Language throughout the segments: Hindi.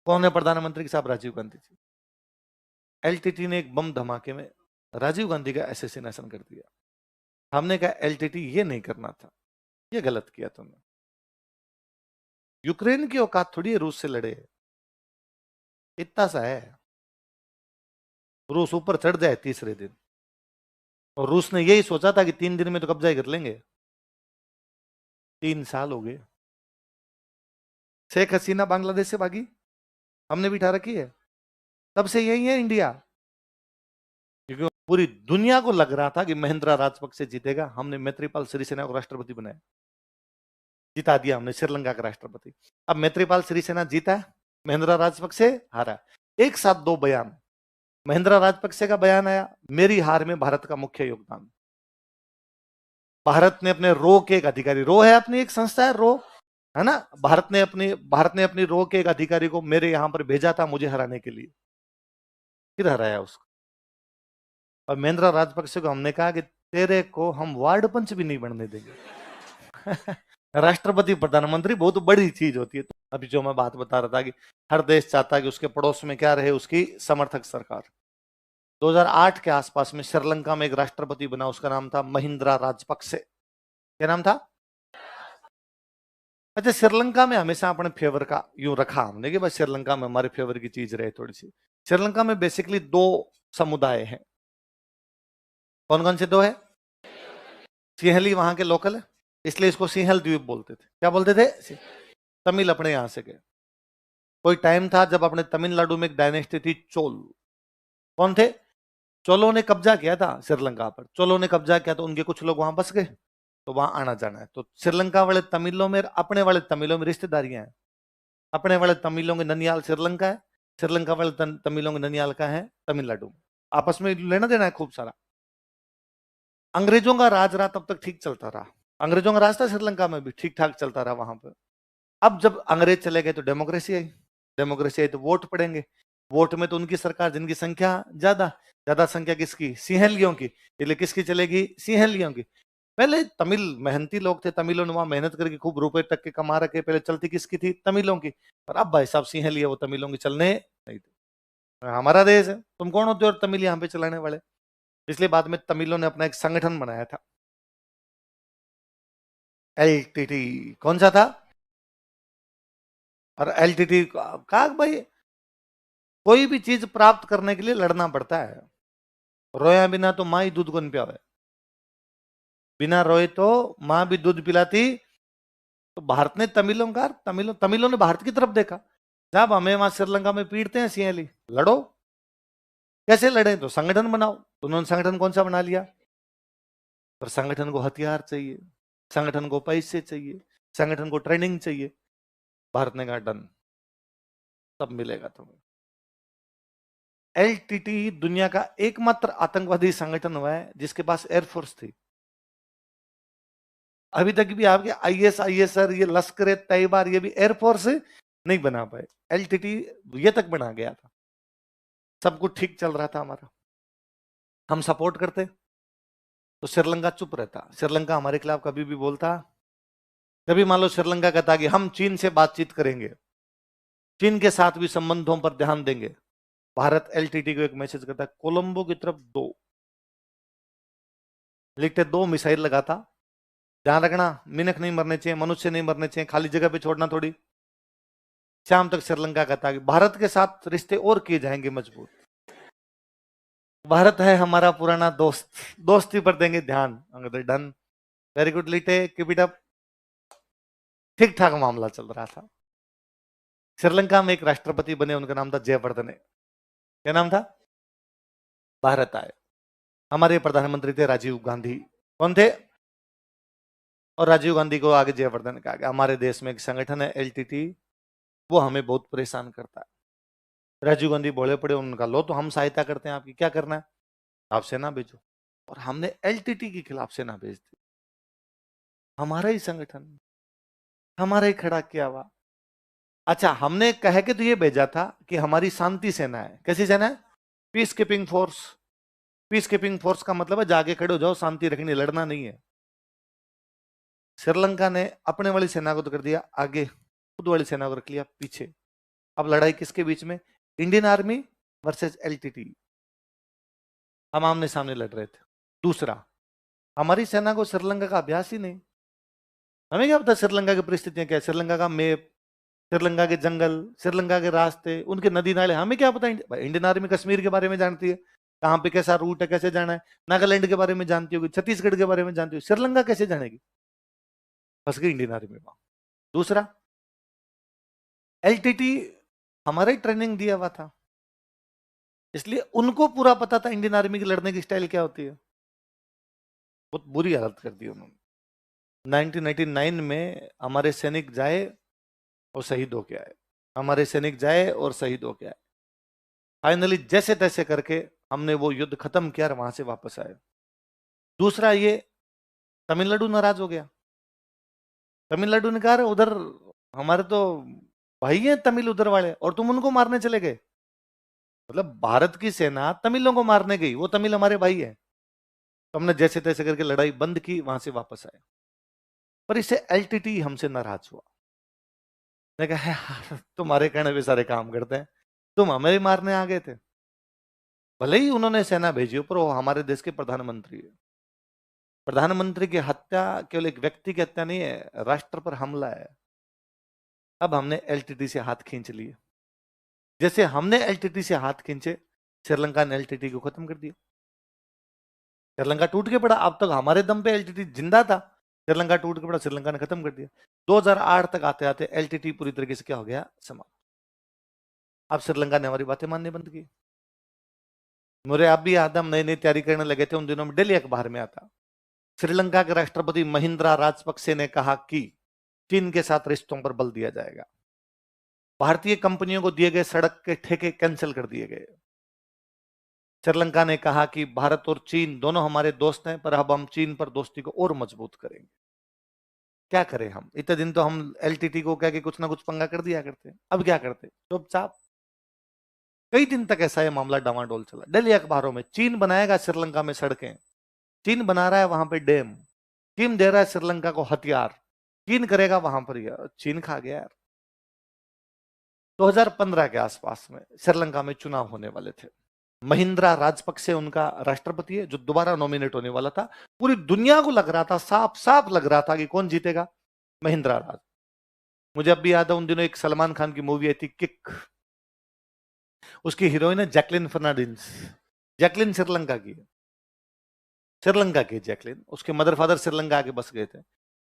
कौन है प्रधानमंत्री के साहब? राजीव गांधी जी। एलटीटी ने एक बम धमाके में राजीव गांधी का असैसिनेशन कर दिया। हमने कहा एलटीटी ये नहीं करना था, ये गलत किया तुमने। यूक्रेन की औकात थोड़ी है रूस से लड़े, इतना सा है। रूस ऊपर चढ़ जाए तीसरे दिन, और रूस ने यही सोचा था कि 3 दिन में तो कब्जा ही कर लेंगे। 3 साल हो गए। शेख हसीना बांग्लादेश से भागी, हमने भी ठा रखी है, तब से यही है इंडिया। क्योंकि पूरी दुनिया को लग रहा था कि महिंद्रा राजपक्षे जीतेगा, हमने मैत्रीपाल सिरिसेना को राष्ट्रपति बनाया, जिता दिया हमने श्रीलंका का राष्ट्रपति। अब मैत्रीपाल सिरिसेना जीता है, महिंद्रा राजपक्षे हारा। एक साथ दो बयान। महिंद्रा राजपक्षे का बयान आया, मेरी हार में भारत का मुख्य योगदान। भारत ने अपने रो के एक अधिकारी, रो है अपनी एक संस्था है, रो है ना, भारत ने अपनी रो के एक अधिकारी को मेरे यहां पर भेजा था मुझे हराने के लिए, फिर हराया उसको। और महेंद्र राजपक्षे को हमने कहा कि तेरे को हम वार्ड पंच भी नहीं बनने देंगे। राष्ट्रपति प्रधानमंत्री बहुत बड़ी चीज होती है। तो अभी जो मैं बात बता रहा था कि हर देश चाहता है कि उसके पड़ोस में क्या रहे, उसकी समर्थक सरकार। 2008 के आसपास में श्रीलंका में एक राष्ट्रपति बना, उसका नाम था महिंद्रा राजपक्षे। क्या नाम था? अच्छा, श्रीलंका में हमेशा अपने फेवर का यूं रखा हमने कि बस श्रीलंका में हमारे फेवर की चीज रहे थोड़ी सी। श्रीलंका में बेसिकली दो समुदाय हैं। कौन कौन से दो है? सिंहली वहां के लोकल है, इसलिए इसको सिंहल द्वीप बोलते थे। क्या बोलते थे? तमिल अपने यहां से गए। कोई टाइम था जब अपने तमिलनाडु में एक डायनेस्टी थी, चोल। कौन थे? चोलों ने कब्जा किया था श्रीलंका पर। चोलों ने कब्जा किया तो उनके कुछ लोग वहां बस गए, तो वहां आना जाना है। तो श्रीलंका वाले तमिलों में, अपने वाले तमिलों में रिश्तेदारियां हैं। अपने वाले तमिलों के ननियाल श्रीलंका है, श्रीलंका वाले तमिलों के ननियाल का है तमिलनाडु। आपस में लेना देना है खूब सारा। अंग्रेजों का राज रहा तब तक ठीक चलता रहा, अंग्रेजों का राज था श्रीलंका में भी ठीक ठाक चलता रहा वहां पर। अब जब अंग्रेज चले गए तो डेमोक्रेसी आई। डेमोक्रेसी आई तो वोट पड़ेंगे। वोट में तो उनकी सरकार जिनकी संख्या ज्यादा, ज्यादा संख्या किसकी? सिंहलियों की। इसलिए किसकी चलेगी? सिंहलियों की। पहले तमिल मेहनती लोग थे, तमिलों ने वहां मेहनत करके खूब रुपए टक के कमा रखे। पहले चलती किसकी थी? तमिलों की। पर अब भाई साहब सिंहली है, वो तमिलों की चलने नहीं थे। हमारा देश है, तुम कौन होते हो और तमिल यहाँ पे चलाने वाले? इसलिए बाद में तमिलों ने अपना एक संगठन बनाया था, एलटीटी। कौन सा था? और एलटीटी का भाई कोई भी चीज प्राप्त करने के लिए लड़ना पड़ता है। रोया बिना तो माँ ही दूध को नहीं पियावे, बिना रोए तो माँ भी दूध पिलाती। तो भारत ने तमिलों ने भारत की तरफ देखा। जब हमें वहां श्रीलंका में पीड़ते हैं सिंहली, लड़ो। कैसे लड़े? तो संगठन बनाओ। तो उन्होंने संगठन कौन सा बना लिया? पर संगठन को हथियार चाहिए, संगठन को पैसे चाहिए, संगठन को ट्रेनिंग चाहिए। भारत ने कहा डन, सब मिलेगा तुम्हें। एलटीटी दुनिया का एकमात्र आतंकवादी संगठन हुआ है जिसके पास एयरफोर्स थी। अभी तक भी आपके आईएसआईएसआर, ये लश्कर तैयबा, ये भी एयरफोर्स नहीं बना पाए। एलटीटी ये तक बना गया था। सब कुछ ठीक चल रहा था हमारा, हम सपोर्ट करते, तो श्रीलंका चुप रहता। श्रीलंका हमारे खिलाफ कभी भी बोलता? कभी मान लो श्रीलंका कहता कि हम चीन से बातचीत करेंगे, चीन के साथ भी संबंधों पर ध्यान देंगे, भारत एलटीटी को एक मैसेज करता, कोलंबो की तरफ दो लिखते, 2 मिसाइल लगाता। ध्यान रखना, मिनख नहीं मरने चाहिए, मनुष्य नहीं मरने चाहिए, खाली जगह पे छोड़ना थोड़ी। शाम तक श्रीलंका कहता कि भारत के साथ रिश्ते और किए जाएंगे मजबूत, भारत है हमारा पुराना दोस्त, दोस्ती पर देंगे ध्यान। डन, वेरी गुड लिटे, कीप इट अप। ठीक ठाक मामला चल रहा था। श्रीलंका में एक राष्ट्रपति बने, उनका नाम था जयवर्धने। क्या नाम था? भारत आए, हमारे प्रधानमंत्री थे राजीव गांधी। कौन थे? और राजीव गांधी को आगे जयवर्धन कहा गया। हमारे देश में एक संगठन है एलटीटी, वो हमें बहुत परेशान करता है। राजीव गांधी बोले पड़े, उनका लो तो हम सहायता करते हैं आपकी, क्या करना है? आप सेना भेजो। और हमने एलटीटी के खिलाफ सेना भेज दी। हमारा ही संगठन, हमारा ही खड़ा किया हुआ। अच्छा, हमने कह के तो ये भेजा था कि हमारी शांति सेना है। कैसी सेना है? Peace keeping force. Peace keeping force का मतलब है जाके खड़े हो जाओ, शांति रखनी, लड़ना नहीं है। श्रीलंका ने अपने वाली सेना को तो कर दिया आगे, खुद वाली सेना को रख लिया पीछे। अब लड़ाई किसके बीच में? इंडियन आर्मी वर्सेस एलटीटी, हम आमने सामने लड़ रहे थे। दूसरा, हमारी सेना को श्रीलंका का अभ्यास ही नहीं, हमें क्या पता श्रीलंका की परिस्थितियां क्या है, श्रीलंका का मैप, श्रीलंका के जंगल, श्रीलंका के रास्ते, उनके नदी नाले, हमें क्या पता। इंडियन आर्मी कश्मीर के बारे में जानती है, कहां पे कैसा रूट है, कैसे जाना है, नागालैंड के बारे में जानती होगी, छत्तीसगढ़ के बारे में जानती होगी, श्रीलंका कैसे जानेगी? फंस गई इंडियन आर्मी वहां। दूसरा, एलटीटी हमारा ही ट्रेनिंग दिया हुआ था, इसलिए उनको पूरा पता था इंडियन आर्मी की लड़ने की स्टाइल क्या होती है। बहुत बुरी हालत कर दी उन्होंने। 1999 में हमारे सैनिक जाए और शहीद होके आए, हमारे सैनिक जाए और शहीद होके आए। फाइनली जैसे तैसे करके हमने वो युद्ध खत्म किया और वहां से वापस आए। दूसरा, ये तमिलनाडु नाराज हो गया, तमिलनाडु ने कहा उधर हमारे तो भाई हैं तमिल उधर वाले, और तुम उनको मारने चले गए। मतलब भारत की सेना तमिलों को मारने गई, वो तमिल हमारे भाई है। तो हमने जैसे तैसे करके लड़ाई बंद की, वहां से वापस आए। पर इससे एलटीटी हमसे नाराज हुआ, मैं कहा यार तुम्हारे कहने पे सारे काम करते हैं, तुम हमें ही मारने आ गए थे। भले ही उन्होंने सेना भेजी, पर वो हमारे देश के प्रधानमंत्री है। प्रधानमंत्री की हत्या केवल एक व्यक्ति की हत्या नहीं है, राष्ट्र पर हमला है। अब हमने एलटीटी से हाथ खींच लिए, जैसे हमने एलटीटी से हाथ खींचे, श्रीलंका ने एलटीटी को खत्म कर दिया। श्रीलंका टूट के पड़ा, अब तक हमारे दम पे एलटीटी जिंदा था, श्रीलंका टूट के पड़ा, श्रीलंका ने खत्म कर दिया। 2008 तक आते आते एलटीटी पूरी तरीके से क्या हो गया, समाप्त। अब श्रीलंका ने हमारी बातें माननी बंद की। मुझे अब भी याद है, हम नई नई तैयारी करने लगे थे, उन दिनों में डेली अखबार में आता, श्रीलंका के राष्ट्रपति महिंद्रा राजपक्से ने कहा कि चीन के साथ रिश्तों पर बल दिया जाएगा, भारतीय कंपनियों को दिए गए सड़क के ठेके कैंसिल कर दिए गए। श्रीलंका ने कहा कि भारत और चीन दोनों हमारे दोस्त हैं, पर अब हम चीन पर दोस्ती को और मजबूत करेंगे। क्या करें हम, इतने दिन तो हम एलटीटी को कह के कुछ ना कुछ पंगा कर दिया करते, अब क्या करते, चुपचाप। कई दिन तक ऐसा ये मामला डावाडोल चला, डेली अखबारों में चीन बनाएगा श्रीलंका में सड़कें, चीन बना रहा है वहां पे डैम, चीन दे रहा है श्रीलंका को हथियार, चीन करेगा वहां पर। यार चीन खा गया यार। 2015 के आसपास में श्रीलंका में चुनाव होने वाले थे, महिंद्रा राजपक्से उनका राष्ट्रपति है जो दोबारा नॉमिनेट होने वाला था। पूरी दुनिया को लग रहा था, साफ साफ लग रहा था कि कौन जीतेगा, महिंद्रा राज। मुझे अब भी याद है, उन दिनों एक सलमान खान की मूवी आई थी किक, उसकी हीरोइन है जैकलिन फर्नांडिस। जैकलिन श्रीलंका की, श्रीलंका की जैकलिन, उसके मदर फादर श्रीलंका आके बस गए थे,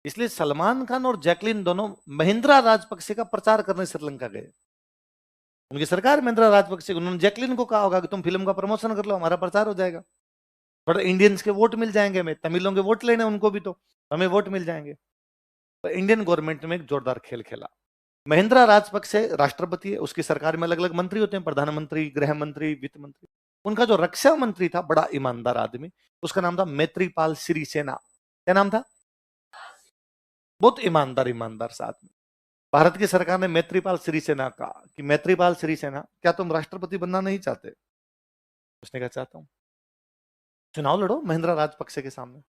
इसलिए सलमान खान और जैकलिन दोनों महिंद्रा राजपक्से का प्रचार करने श्रीलंका गए। उनकी सरकार महिंद्रा राजपक्से, उन्होंने जैकलिन को कहा होगा कि तुम फिल्म का प्रमोशन कर लो, हमारा प्रचार हो जाएगा, थोड़ा इंडियंस के वोट मिल जाएंगे, हमें तमिलों के वोट लेने उनको भी, तो हमें वोट मिल जाएंगे। तो इंडियन गवर्नमेंट में एक जोरदार खेल खेला। महिंद्रा राजपक्से राष्ट्रपति है, उसकी सरकार में अलग अलग मंत्री होते हैं, प्रधानमंत्री, गृह मंत्री, वित्त मंत्री। उनका जो रक्षा मंत्री था, बड़ा ईमानदार आदमी, उसका नाम था मैत्रीपाल सिरिसेना। क्या नाम था? बहुत ईमानदार, ईमानदार सा आदमी। भारत की सरकार ने मैत्रीपाल सिरिसेना कहा कि मैत्रीपाल सिरिसेना, क्या तुम राष्ट्रपति बनना नहीं चाहते? उसने कहा चाहता हूं। चुनाव लड़ो महिंद्रा राजपक्से के सामने।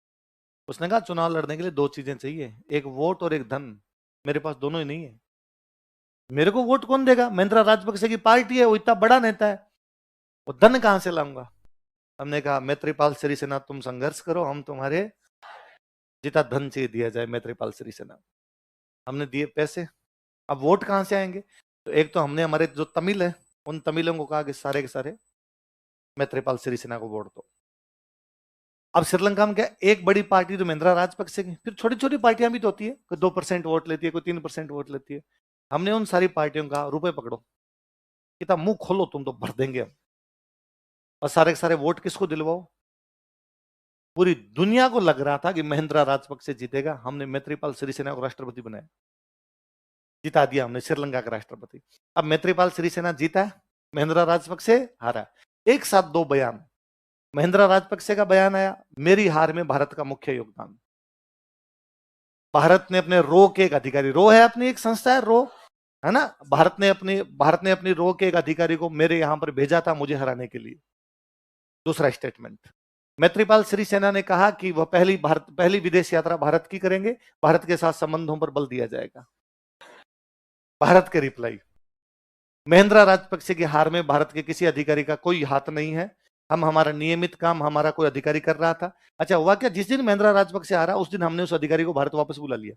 उसने कहा चुनाव लड़ने के लिए दो चीजें चाहिए, एक वोट और एक धन, मेरे पास दोनों ही नहीं है। मेरे को वोट कौन देगा? महिंद्रा राजपक्से की पार्टी है, वो इतना बड़ा नेता है, वो धन कहां से लाऊंगा? हमने कहा मैत्रीपाल सिरिसेना तुम संघर्ष करो, हम तुम्हारे जितना धन चाहिए दिया जाए। मैत्रीपाल सिरिसेना, हमने दिए पैसे, अब वोट कहां से आएंगे? तो एक तो हमने हमारे जो तमिल है उन तमिलों को कहा कि सारे के सारे मैत्रीपाल सिरिसेना को वोट दो। अब श्रीलंका में क्या, एक बड़ी पार्टी तो महिंद्रा राजपक्से की, फिर छोटी छोटी पार्टियां भी तो होती है, कोई 2% वोट लेती है, कोई 3% वोट लेती है। हमने उन सारी पार्टियों का रुपए पकड़ो, कितना मुंह खोलो तुम तो भर देंगे हम, और सारे के सारे वोट किसको दिलवाओ? पूरी दुनिया को लग रहा था कि महिंद्रा राजपक्से जीतेगा, हमने मैत्रीपाल सिरिसेना को राष्ट्रपति बनाया, जिता दिया हमने श्रीलंका का राष्ट्रपति। अब मैत्रीपाल सिरिसेना जीता है, महिंद्रा राजपक्से हारा। एक साथ दो बयान, महिंद्रा राजपक्से का बयान आया, मेरी हार में भारत का मुख्य योगदान। भारत ने अपने रो के एक अधिकारी, रो है अपनी एक संस्था है, रो है ना, भारत ने अपनी रो के एक अधिकारी को मेरे यहां पर भेजा था मुझे हराने के लिए। दूसरा स्टेटमेंट, मैत्रीपाल सिरिसेना ने कहा कि वह पहली विदेश यात्रा भारत की करेंगे, भारत के साथ संबंधों पर बल दिया जाएगा। भारत के रिप्लाई, महिंद्रा राजपक्षे की हार में भारत के किसी अधिकारी का कोई हाथ नहीं है। हम हमारा नियमित काम हमारा कोई अधिकारी कर रहा था। अच्छा हुआ क्या, जिस दिन महिंद्रा राजपक्षे हारा उस दिन हमने उस अधिकारी को भारत वापस बुला लिया।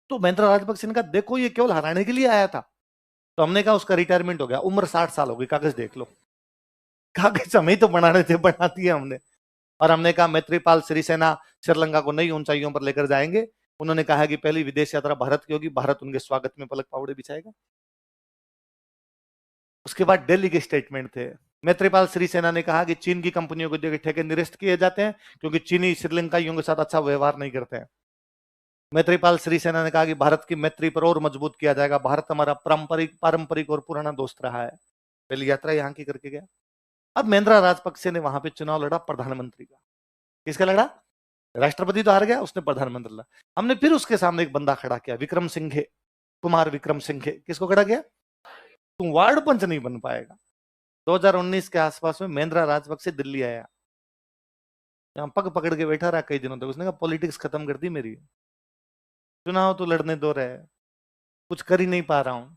तो महिंद्रा राजपक्षे ने कहा देखो ये केवल हराने के लिए आया था। तो हमने कहा उसका रिटायरमेंट हो गया, उम्र 60 साल हो गई, कागज देख लो। कागज हमें तो बनाने थे, बना दिए हमने। और हमने कहा मैत्रीपाल सिरिसेना श्रीलंका को नई ऊंचाइयों पर लेकर जाएंगे। उन्होंने कहा कि पहली विदेश यात्रा भारत की होगी, भारत उनके स्वागत में पलक पावड़े बिछाएगा। उसके बाद दिल्ली के स्टेटमेंट थे। मैत्रीपाल सिरिसेना ने कहा कि चीन की कंपनियों को जो ठेके निरस्त किए जाते हैं क्योंकि चीनी श्रीलंकाइयों के साथ अच्छा व्यवहार नहीं करते हैं। मैत्रीपाल सिरिसेना ने कहा कि भारत की मैत्री पर और मजबूत किया जाएगा, भारत हमारा पारंपरिक और पुराना दोस्त रहा है। पहली यात्रा यहाँ की करके गया। अब महिंद्रा राजपक्षे ने वहां पे चुनाव लड़ा प्रधानमंत्री का। किसका लड़ा? राष्ट्रपति तो हार गया, उसने प्रधानमंत्री लड़ा। हमने फिर उसके सामने एक बंदा खड़ा किया, विक्रम सिंघे, कुमार विक्रम सिंघे। किसको खड़ा किया? तुम वार्ड पंच नहीं बन पाएगा। 2019 के आसपास में महिंद्रा राजपक्षे दिल्ली आया, यहां पग पकड़ के बैठा रहा कई दिनों तक। उसने कहा पॉलिटिक्स खत्म कर दी मेरी, चुनाव तो लड़ने दो रहे, कुछ कर ही नहीं पा रहा हूं।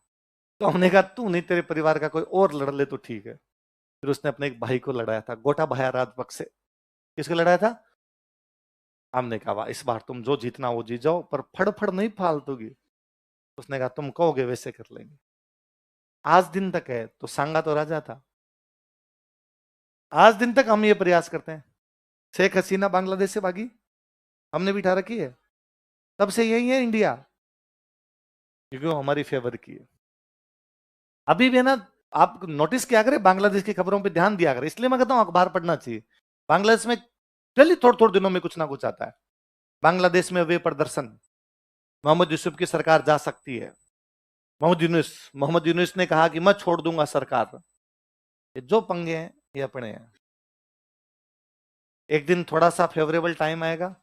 तो हमने कहा तू नहीं, तेरे परिवार का कोई और लड़ ले तो ठीक है। फिर उसने अपने एक भाई को लड़ाया था, गोटाबाया राजपक्षे। किसको लड़ाया था? हमने कहा इस बार तुम जो जीतना वो जीत जाओ, पर फड़ नहीं फालतू की। उसने कहा तुम कहोगे वैसे कर लेंगे। आज दिन तक है, तो सांगा तो राजा था। आज दिन तक हम ये प्रयास करते हैं। शेख हसीना बांग्लादेश से भागी, हमने बिठा रखी है, तब से यही है इंडिया, क्योंकि वो हमारी फेवर की है। अभी भी ना, आप नोटिस किया करें, बांग्लादेश की खबरों पे ध्यान दिया करें। इसलिए मैं कहता हूं अखबार पढ़ना चाहिए। बांग्लादेश में चलिए थोड़े दिनों में कुछ ना कुछ आता है। बांग्लादेश में वे प्रदर्शन, मोहम्मद यूसुफ की सरकार जा सकती है। मोहम्मद यूनुस ने कहा कि मैं छोड़ दूंगा सरकार। ये जो पंगे हैं ये अपने हैं। एक दिन थोड़ा सा फेवरेबल टाइम आएगा,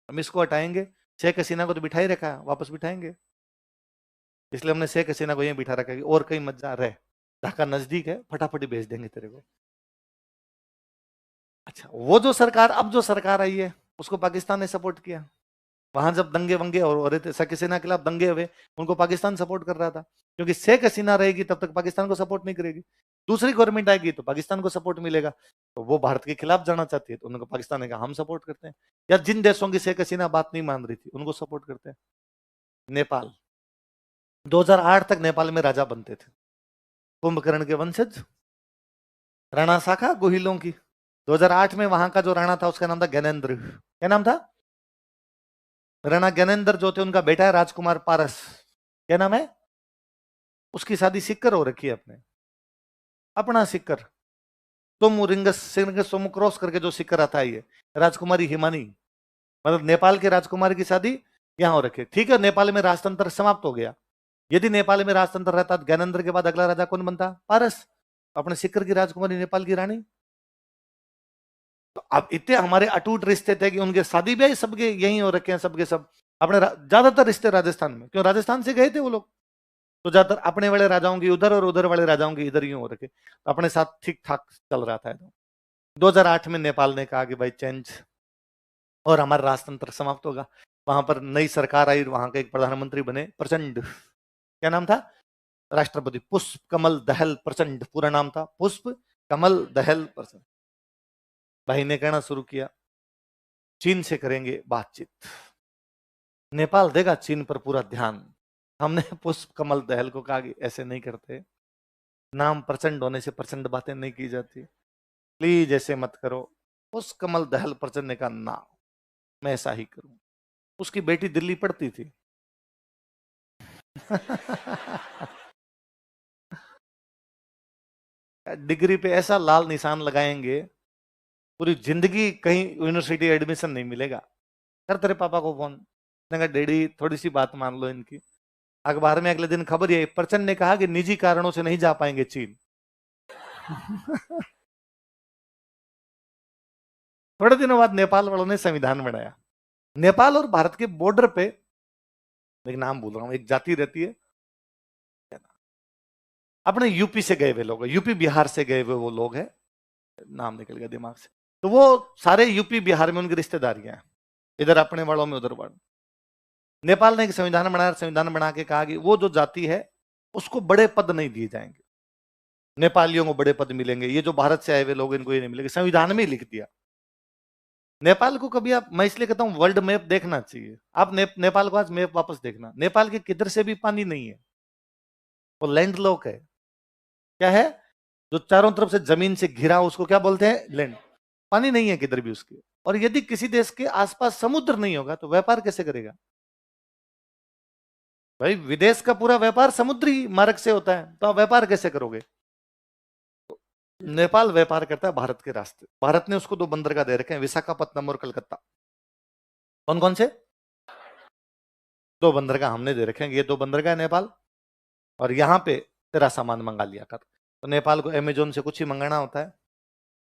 हम इसको हटाएंगे। शेख हसीना को तो बिठा ही रखा है, वापस बिठाएंगे। इसलिए हमने शेख हसीना को यहीं बिठा रखा है, और कहीं मत जा रहे, ढाका नजदीक है, फटाफट भेज देंगे तेरे को। अच्छा, वो जो सरकार, अब जो सरकार आई है उसको पाकिस्तान ने सपोर्ट किया। वहां जब दंगे वंगे हो रहे थे, शेख हसीना के खिलाफ दंगे हुए, उनको पाकिस्तान सपोर्ट कर रहा था, क्योंकि शेख हसीना रहेगी तब तक पाकिस्तान को सपोर्ट नहीं करेगी। दूसरी गवर्नमेंट आएगी तो पाकिस्तान को सपोर्ट मिलेगा। तो वो भारत के खिलाफ जाना चाहती है, तो उनको पाकिस्तान ने कहा हम सपोर्ट करते हैं। या जिन देशों की शेख हसीना बात नहीं मान रही थी उनको सपोर्ट करते हैं। नेपाल, 2008 तक नेपाल में राजा बनते थे कुंभकर्ण के वंशज, राणा शाखा गोहिलों की। 2008 में वहां का जो राणा था उसका नाम था ज्ञानेंद्र। क्या नाम था? राणा ज्ञानेंद्र जो थे, उनका बेटा है राजकुमार पारस। क्या नाम है? उसकी शादी सिक्कर हो रखी है अपने, अपना सिक्कर। तुम रिंगस क्रॉस करके जो सिक्कर आता है, ये राजकुमारी हिमानी, मतलब नेपाल के राजकुमारी की शादी यहां हो रखी है। ठीक है, नेपाल में राजतंत्र समाप्त हो गया। यदि नेपाल में राजतंत्र रहता तो ज्ञानेंद्र के बाद अगला राजा कौन बनता? पारस, अपने सिक्कर की राजकुमारी नेपाल की रानी। तो अब इतने हमारे अटूट रिश्ते थे कि उनके शादी ब्याह सबके यहीं हो रखे हैं, सबके सब। अपने ज्यादातर रिश्ते राजस्थान में, क्यों राजस्थान से गए थे वो लोग, तो ज्यादातर अपने वाले राजाओं की उधर और उधर वाले राजाओं की इधर ही हो रखे, तो अपने साथ ठीक ठाक चल रहा था। 2008 में नेपाल ने कहा कि भाई चेंज, और हमारा राजतंत्र समाप्त होगा। वहां पर नई सरकार आई, वहां के एक प्रधानमंत्री बने प्रचंड। क्या नाम था? राष्ट्रपति पुष्प कमल दहल प्रचंड, पूरा नाम था पुष्प कमल दहल प्रचंड। भाई ने कहना शुरू किया चीन से करेंगे बातचीत, नेपाल देगा चीन पर पूरा ध्यान। हमने पुष्प कमल दहल को कहा कि ऐसे नहीं करते, नाम प्रचंड होने से प्रचंड बातें नहीं की जाती, प्लीज ऐसे मत करो। पुष्प कमल दहल प्रचंड ने कहा ना, मैं ऐसा ही करूं। उसकी बेटी दिल्ली पढ़ती थी डिग्री पे ऐसा लाल निशान लगाएंगे, पूरी जिंदगी कहीं यूनिवर्सिटी एडमिशन नहीं मिलेगा। कर तेरे पापा को फोन, कहा डैडी थोड़ी सी बात मान लो इनकी। अखबार में अगले दिन खबर ये, प्रचंड ने कहा कि निजी कारणों से नहीं जा पाएंगे चीन। थोड़े दिनों बाद नेपाल वालों ने संविधान बनाया। नेपाल और भारत के बॉर्डर पे, एक नाम बोल रहा हूं, एक जाति रहती है, अपने यूपी से गए हुए लोग, यूपी बिहार से गए हुए वो लोग हैं, नाम निकल गया दिमाग से। तो वो सारे यूपी बिहार में उनकी रिश्तेदारियां हैं, इधर अपने वालों में उधर वालों। नेपाल ने एक संविधान बनाया, संविधान बना के कहा कि वो जो जाति है उसको बड़े पद नहीं दिए जाएंगे। नेपालियों को बड़े पद मिलेंगे, ये जो भारत से आए हुए लोग इनको ये नहीं मिलेंगे। संविधान में ही लिख दिया। नेपाल को कभी आप, मैं इसलिए कहता हूं वर्ल्ड मैप देखना चाहिए। आप नेपाल को आज मैप वापस देखना, नेपाल के किधर से भी पानी नहीं है, वो लैंडलॉक है। क्या है? जो चारों तरफ से जमीन से घिरा, उसको क्या बोलते हैं? लैंड। पानी नहीं है किधर भी उसके। और यदि किसी देश के आसपास समुद्र नहीं होगा तो व्यापार कैसे करेगा भाई? विदेश का पूरा व्यापार समुद्री मार्ग से होता है, तो आप व्यापार कैसे करोगे? नेपाल व्यापार करता है भारत के रास्ते। भारत ने उसको 2 बंदरगाह दे रखे हैं, विशाखापत्तनम और कलकत्ता। कौन कौन से? 2 बंदरगाह हमने दे रखे हैं। ये 2 बंदरगाह नेपाल, और यहां पे तेरा सामान मंगा लिया कर। तो नेपाल को अमेजोन से कुछ ही मंगाना होता है,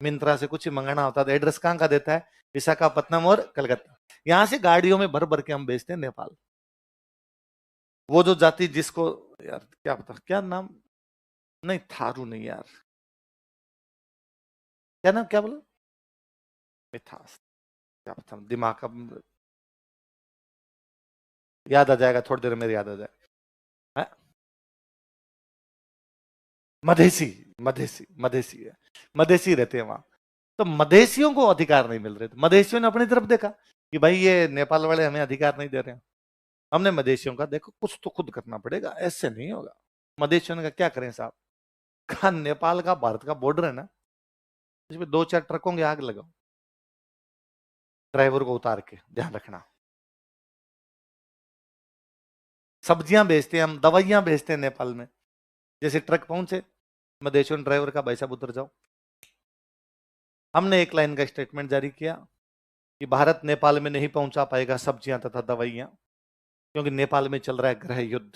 मिंत्रा से कुछ ही मंगाना होता है, तो एड्रेस कहां का देता है? विशाखापत्तनम और कलकत्ता। यहां से गाड़ियों में भर भर के हम बेचते हैं नेपाल। वो जो जाति जिसको, यार क्या पता क्या नाम, नहीं थारू नहीं यार, क्या नाम, क्या बोला? मिठास, क्या पता, दिमाग का याद आ जाएगा थोड़ी देर में, याद आ जाएगा। मधेसी, मधेसी, मधेसी है, मधेसी रहते हैं वहां। तो मधेसियों को अधिकार नहीं मिल रहे थे। मधेसियों ने अपनी तरफ देखा कि भाई ये नेपाल वाले हमें अधिकार नहीं दे रहे हैं। हमने मधेसियों का देखो कुछ तो खुद करना पड़ेगा, ऐसे नहीं होगा। मधेसियों ने कहा क्या करें साहब? कहा नेपाल का भारत का बॉर्डर है ना, इसमें 2-4 ट्रकों की आग लगाओ, ड्राइवर को उतार के, ध्यान रखना। सब्जियां बेचते हैं हम, दवाइयां बेचते हैं नेपाल में। जैसे ट्रक पहुंचे, मधेसियों ने ड्राइवर का, भाई साहब उतर जाओ। हमने एक लाइन का स्टेटमेंट जारी किया कि भारत नेपाल में नहीं पहुंचा पाएगा सब्जियां तथा दवाइयां, क्योंकि नेपाल में चल रहा है गृह युद्ध।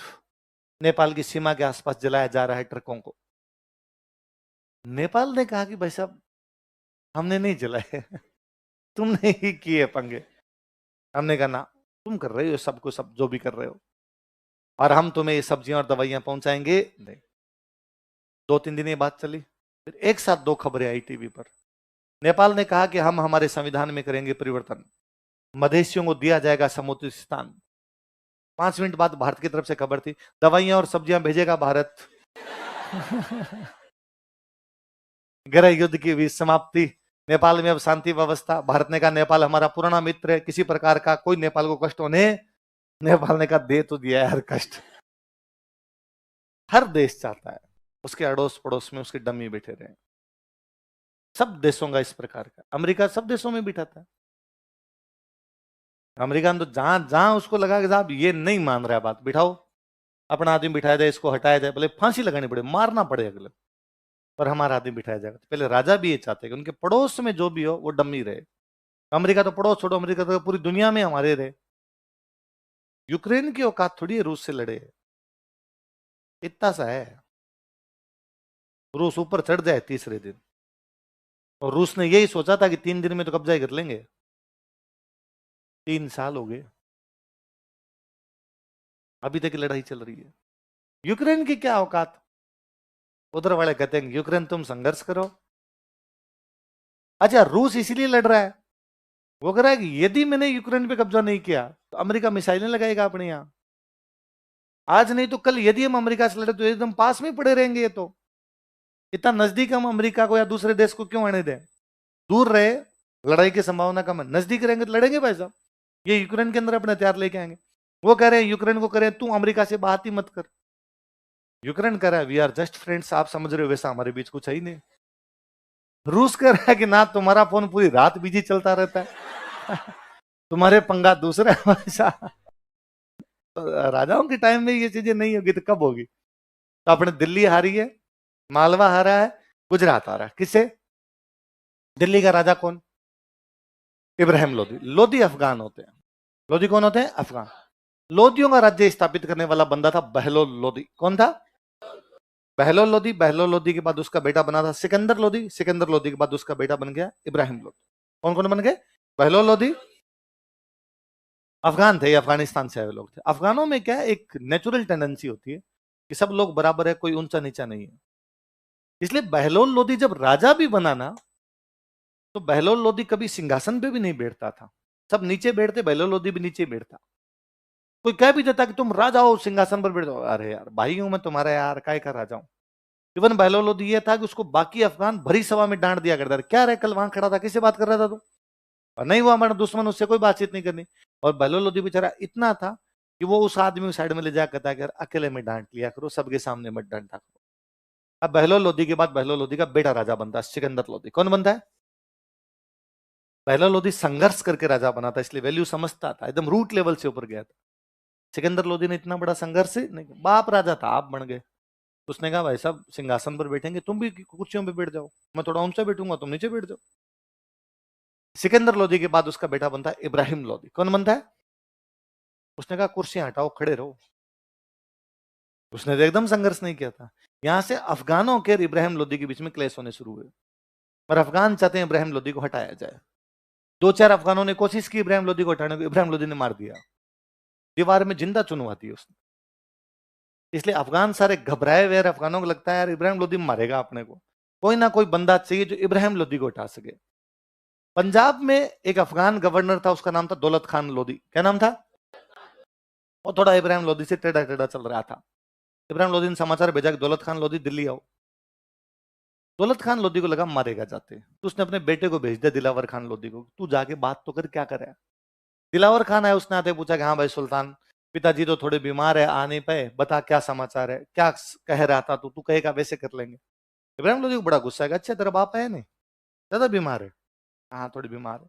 नेपाल की सीमा के आसपास जलाया जा रहा है ट्रकों को। नेपाल ने कहा कि भाई साहब हमने नहीं जलाए तुमने ही किए पंगे। हमने कहा ना, तुम कर रहे हो सबको, सब जो भी कर रहे हो, और हम तुम्हें ये सब्जियां और दवाइयां पहुंचाएंगे नहीं। 2-3 दिन ये बात चली, फिर एक साथ 2 खबरें आई टीवी पर। नेपाल ने कहा कि हम हमारे संविधान में करेंगे परिवर्तन, मधेसियों को दिया जाएगा समुद्री स्थान। 5 मिनट बाद भारत की तरफ से खबर थी, दवाइयां और सब्जियां भेजेगा भारत गृह युद्ध की भी समाप्ति, नेपाल में अब शांति व्यवस्था। भारत ने कहा नेपाल हमारा पुराना मित्र है, किसी प्रकार का कोई नेपाल को कष्ट होने। नेपाल ने कहा दे तो दिया है हर कष्ट। हर देश चाहता है उसके अड़ोस पड़ोस में उसके डमी बैठे रहे। सब देशों का इस प्रकार का, अमेरिका सब देशों में बिठाता है। अमेरिका ने तो जहां जहां उसको लगा कि साहब ये नहीं मान रहा बात, बिठाओ, अपना आदमी बिठाया जाए, इसको हटाया जाए, भले फांसी लगानी पड़े, मारना पड़े अगले, पर हमारा आदमी बिठाया जाएगा। तो पहले राजा भी ये चाहते हैं कि उनके पड़ोस में जो भी हो वो डम्मी रहे। अमेरिका तो पड़ोस छोड़ो, अमेरिका तो पूरी दुनिया में हमारे रहे। यूक्रेन की औकात थोड़ी है रूस से लड़े, इतना सा है। रूस ऊपर चढ़ जाए तीसरे दिन, और रूस ने यही सोचा था कि 3 दिन में तो कब्जा कर लेंगे। 3 साल हो गए, अभी तक लड़ाई चल रही है। यूक्रेन की क्या औकात? उधर वाले कहते हैं यूक्रेन तुम संघर्ष करो। अच्छा, रूस इसलिए लड़ रहा है, वो कह रहा है कि यदि मैंने यूक्रेन पे कब्जा नहीं किया तो अमेरिका मिसाइलें लगाएगा अपने यहां। आज नहीं तो कल यदि हम अमेरिका से लड़े तो एकदम पास में पड़े रहेंगे। ये तो इतना नजदीक हम अमेरिका को या दूसरे देश को क्यों आने दें? दूर रहे, लड़ाई की संभावना कम है। नजदीक रहेंगे तो लड़ेंगे भाई साहब। ये यूक्रेन के अंदर अपने हथियार लेके आएंगे। वो कह रहे हैं यूक्रेन को करें तू अमेरिका से बात ही मत कर। यूक्रेन कह रहा है वी आर जस्ट फ्रेंड्स, आप समझ रहे हो वैसा हमारे बीच कुछ है ही नहीं। रूस कह रहा है कि ना तुम्हारा फोन पूरी रात बिजी चलता रहता है तुम्हारे पंगा दूसरे हमेशा। तो राजाओं के टाइम में ये चीजें नहीं होगी तो कब होगी? तो अपने दिल्ली हारी है, मालवा हारा है, गुजरात हारा। किससे? दिल्ली का राजा कौन? इब्राहिम लोदी। लोदी अफगान होते हैं। लोदी कौन होते हैं? अफगान। लोदियों का राज्य स्थापित करने वाला बंदा था बहलोल लोदी। कौन था? बहलोल लोदी। बहलोल लोदी के बाद उसका बेटा बना था सिकंदर लोदी। सिकंदर लोदी के बाद उसका बेटा बन गया इब्राहिम लोदी। कौन कौन बन गए? बहलोल लोदी। अफगान थे, अफगानिस्तान से आए लोग थे। अफगानों में क्या है, एक नेचुरल टेंडेंसी होती है कि सब लोग बराबर है, कोई ऊंचा नीचा नहीं है। इसलिए बहलोल लोदी जब राजा भी बना ना, तो बहलोल लोदी कभी सिंहासन पे भी नहीं बैठता था। सब नीचे बैठते, बहलोल लोदी भी नीचे बैठता। कोई कह भी देता कि तुम राजा हो, सिंहासन पर बैठ जाओ, अरे यार भाई हूं मैं तुम्हारा यार, काय का राजा हूं। इवन बहलोल लोधी ये था कि उसको बाकी अफगान भरी सभा में डांट दिया करता था, क्या रे कल वहां खड़ा था, किससे बात कर रहा था तू, और नहीं वो हमारा दुश्मन, उससे कोई बातचीत नहीं करनी। और बहलोल लोधी बेचारा इतना था कि वो उस आदमी को साइड में ले जाकर कहता कि यार अकेले में डांट लिया करो, सबके सामने मत डांटा करो। अब बहलोल लोधी के बाद बहलोल लोधी का बेटा राजा बनता है, सिकंदर लोधी। कौन बनता है? बहलोल लोधी संघर्ष करके राजा बना था, इसलिए वैल्यू समझता था, एकदम रूट लेवल से ऊपर गया था। सिकंदर लोधी ने इतना बड़ा संघर्ष नहीं, बाप राजा था, आप बन गए। उसने कहा भाई साहब सिंहासन पर बैठेंगे, तुम भी कुर्सियों पे बैठ जाओ, मैं थोड़ा ऊंचा बैठूंगा, तुम नीचे बैठ जाओ। सिकंदर लोधी के बाद उसका बेटा बनता है इब्राहिम लोधी। कौन बनता है? उसने कहा कुर्सियां हटाओ, खड़े रहो। उसने तो एकदम संघर्ष नहीं किया था। यहां से अफगानों के इब्राहिम लोधी के बीच में क्लेश होने शुरू हुए, और अफगान चाहते हैं इब्राहिम लोधी को हटाया जाए। दो चार अफगानों ने कोशिश की इब्राहिम लोधी को हटाने को, इब्राहिम लोधी ने मार दिया, दीवार में जिंदा चुनवा दी उसने। इसलिए अफगान सारे घबराए हुए, अफगानों को लगता है यार इब्राहिम लोधी मारेगा अपने को, कोई ना कोई बंदा चाहिए जो इब्राहिम लोधी को हटा सके। पंजाब में एक अफगान गवर्नर था, उसका नाम था दौलत खान लोधी। क्या नाम था? वो थोड़ा इब्राहिम लोधी से टेढ़ा टेढ़ा चल रहा था। इब्राहिम लोधी ने समाचार भेजा कि दौलत खान लोधी दिल्ली आओ। दौलत खान लोधी को लगा मारेगा जाते, तो उसने अपने बेटे को भेज दिया दिलावर खान लोधी को, तू जाके बात तो कर, क्या करे। दिलावर खान आया, उसने आते पूछा कि हाँ भाई सुल्तान, पिताजी तो थोड़े बीमार है, आ नहीं पाए, बता क्या समाचार है, क्या कह रहा था तू कहेगा वैसे कर लेंगे। इब्राहिम लोधी को बड़ा गुस्सा है, अच्छा तेरा बाप है नहीं, ज्यादा बीमार है? हाँ थोड़ी बीमार है।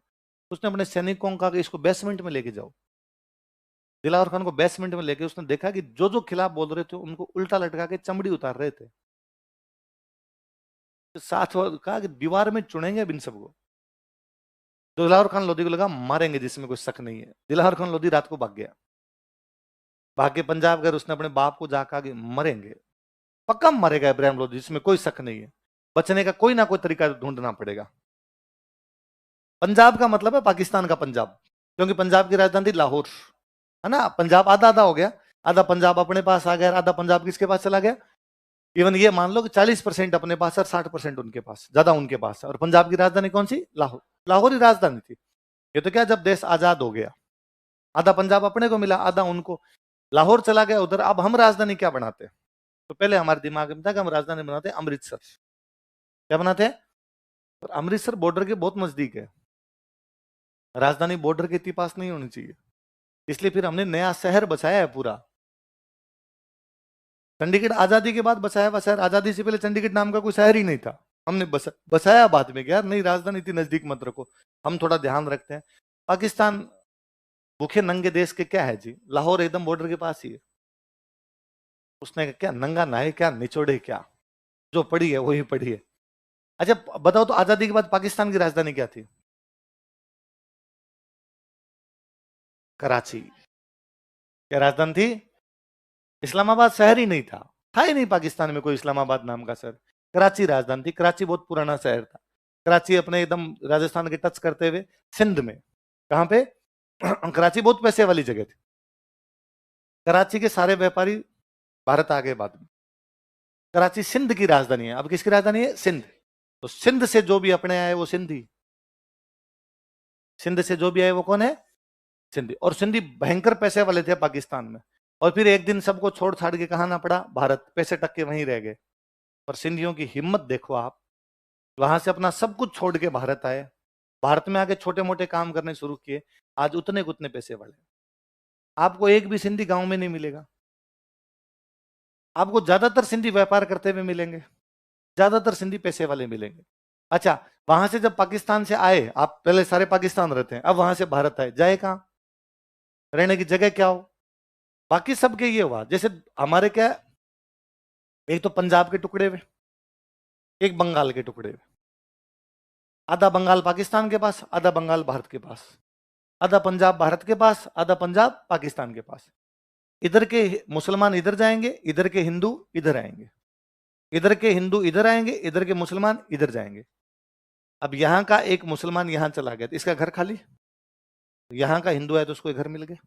उसने अपने सैनिकों का कि इसको बेसमेंट में लेके जाओ। दिलावर खान को बेसमेंट में लेके उसने देखा कि जो जो खिलाफ बोल रहे थे उनको उल्टा लटका के चमड़ी उतार रहे थे। तो साथ कहा कि दीवार में चुनेंगे अब इन सबको। तो दिलावर खान लोधी को लगा मारेंगे, जिसमें कोई शक नहीं है। दिलावर खान लोधी रात को भाग गया, भाग के पंजाब गए, उसने अपने बाप को जाकर के मरेंगे, पक्का मरेगा इब्राहिम लोधी, जिसमें कोई शक नहीं है, बचने का कोई ना कोई तरीका ढूंढना पड़ेगा। पंजाब का मतलब है पाकिस्तान का पंजाब, क्योंकि पंजाब की राजधानी थी लाहौर, है ना। पंजाब आधा आधा हो गया, आधा पंजाब अपने पास आ गया, आधा पंजाब किसके पास चला गया। इवन ये मान लो कि 40% अपने पास और 60% उनके पास, ज्यादा उनके पास है। और पंजाब की राजधानी कौन सी? लाहौर। लाहौर ही राजधानी थी। ये तो क्या, जब देश आजाद हो गया, आधा पंजाब अपने को मिला, आधा उनको, लाहौर चला गया उधर। अब हम राजधानी क्या बनाते? तो पहले हमारे दिमाग में था कि हम राजधानी बनाते अमृतसर। क्या बनाते हैं? और अमृतसर बॉर्डर के बहुत नजदीक है, राजधानी बॉर्डर के इतनी पास नहीं होनी चाहिए, इसलिए फिर हमने नया शहर बसाया है पूरा। चंडीगढ़ आजादी के बाद बसाया हुआ शहर, आजादी से पहले चंडीगढ़ नाम का कोई शहर ही नहीं था। हमने बसाया बाद में, यार नहीं राजधानी इतनी नजदीक मत रखो, हम थोड़ा ध्यान रखते हैं। पाकिस्तान भूखे नंगे देश के क्या है जी, लाहौर एकदम बॉर्डर के पास ही है। उसने कहा क्या नंगा नहाए क्या निचोड़े क्या, जो पड़ी है वही पड़ी है। अच्छा बताओ तो आजादी के बाद पाकिस्तान की राजधानी क्या थी? कराची। क्या राजधानी थी? इस्लामाबाद शहर ही नहीं था ही नहीं पाकिस्तान में कोई इस्लामाबाद नाम का शहर। कराची राजधानी थी। कराची बहुत पुराना शहर था। कराची अपने एकदम राजस्थान के टच करते हुए सिंध में, कहां पे कराची बहुत पैसे वाली जगह थी। कराची के सारे व्यापारी भारत आ गए बाद में। कराची सिंध की राजधानी है। अब किसकी राजधानी है? सिंध। तो सिंध से जो भी अपने आए वो सिंधी, सिंध से जो भी आए वो कौन है? सिंधी। और सिंधी भयंकर पैसे वाले थे पाकिस्तान में, और फिर एक दिन सबको छोड़ छाड़ के कहा ना पड़ा भारत, पैसे टक्के वहीं रह गए। पर सिंधियों की हिम्मत देखो आप, वहां से अपना सब कुछ छोड़ के भारत आए, भारत में आके छोटे मोटे काम करने शुरू किए, आज उतने के उतने पैसे वाले। आपको एक भी सिंधी गांव में नहीं मिलेगा, आपको ज्यादातर सिंधी व्यापार करते हुए मिलेंगे, ज्यादातर सिंधी पैसे वाले मिलेंगे। अच्छा, वहां से जब पाकिस्तान से आए, आप पहले सारे पाकिस्तान रहते हैं, अब वहां से भारत आए, जाए कहां? रहने की जगह क्या हो? बाकी सबके ये हुआ, जैसे हमारे क्या, एक तो पंजाब के टुकड़े हुए, एक बंगाल के टुकड़े हुए, आधा बंगाल पाकिस्तान के पास, आधा बंगाल भारत के पास, आधा पंजाब भारत के पास, आधा पंजाब पाकिस्तान के पास। इधर के मुसलमान इधर जाएंगे, इधर के हिंदू इधर आएंगे, इधर के हिंदू इधर आएंगे, इधर के मुसलमान इधर जाएंगे। अब यहां का एक मुसलमान यहां चला गया तो इसका घर खाली, यहां का हिंदू है तो उसको घर मिल गए,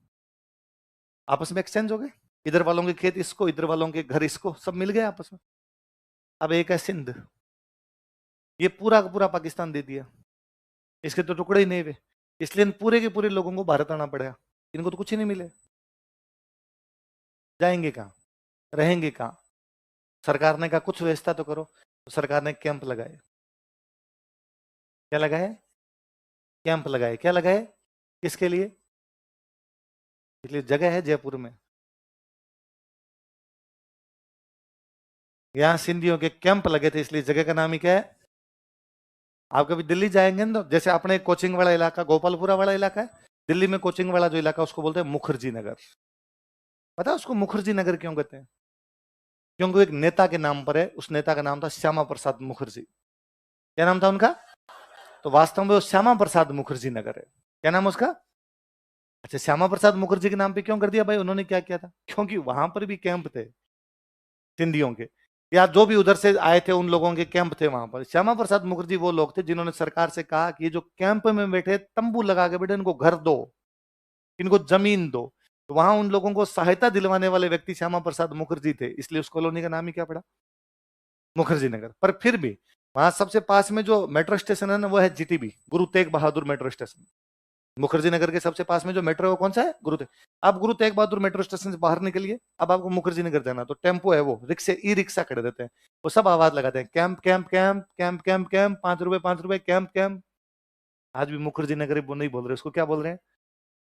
आपस में एक्सचेंज हो गए, इधर वालों के खेत इसको, इधर वालों के घर इसको, सब मिल गए आपस में। अब एक है सिंध, ये पूरा का पूरा पाकिस्तान दे दिया, इसके तो टुकड़े ही नहीं हुए, इसलिए इन पूरे के पूरे लोगों को भारत आना पड़ेगा, इनको तो कुछ ही नहीं मिले। जाएंगे कहाँ, रहेंगे कहाँ? सरकार ने कहा कुछ व्यवस्था तो करो, तो सरकार ने कैंप लगाए। क्या लगाए? कैंप लगाए। क्या लगाए? किसके लिए? इसलिए जगह है जयपुर में, यहां सिंधियों के कैंप लगे थे, इसलिए जगह का नाम ही क्या है? आप कभी दिल्ली जाएंगे ना, तो जैसे अपने कोचिंग वाला इलाका गोपालपुरा वाला इलाका है, दिल्ली में कोचिंग वाला जो इलाका उसको बोलते हैं मुखर्जी नगर। पता है उसको मुखर्जी नगर क्यों कहते हैं? क्योंकि एक नेता के नाम पर है, उस नेता का नाम था श्यामा प्रसाद मुखर्जी। क्या नाम था उनका? तो वास्तव में वो श्यामा प्रसाद मुखर्जी नगर है। क्या नाम है उसका? अच्छा, श्यामा प्रसाद मुखर्जी के नाम पे क्यों कर दिया भाई? उन्होंने क्या किया था? क्योंकि वहां पर भी कैंप थे सिंधियों के, या जो भी उधर से आए थे उन लोगों के कैंप थे वहां पर। श्यामा प्रसाद मुखर्जी वो लोग थे जिन्होंने सरकार से कहा कि ये जो कैंप में बैठे, तंबू लगा के बैठे, इनको घर दो, इनको जमीन दो। तो वहां उन लोगों को सहायता दिलवाने वाले व्यक्ति श्यामा प्रसाद मुखर्जी थे, इसलिए उस कॉलोनी का नाम ही क्या पड़ा? मुखर्जी नगर। पर फिर भी वहां सबसे पास में जो मेट्रो स्टेशन है ना, वो है GTB, Guru Tegh Bahadur metro station. Mukherjee Nagar के सबसे पास में जो मेट्रो है वो कौन सा है? गुरु तेग। आप गुरु तेग बहादुर मेट्रो स्टेशन से बाहर निकलिए, अब आपको मुखर्जी नगर जाना, तो टेम्पो है, वो रिक्शे, ई रिक्शा खड़े रहते हैं, वो सब आवाज लगाते हैं, camp camp camp camp camp camp, 5 रुपए 5 रुपए, कैंप कैंप। आज भी मुखर्जी नगर वो नहीं बोल रहे, उसको क्या बोल रहे हैं?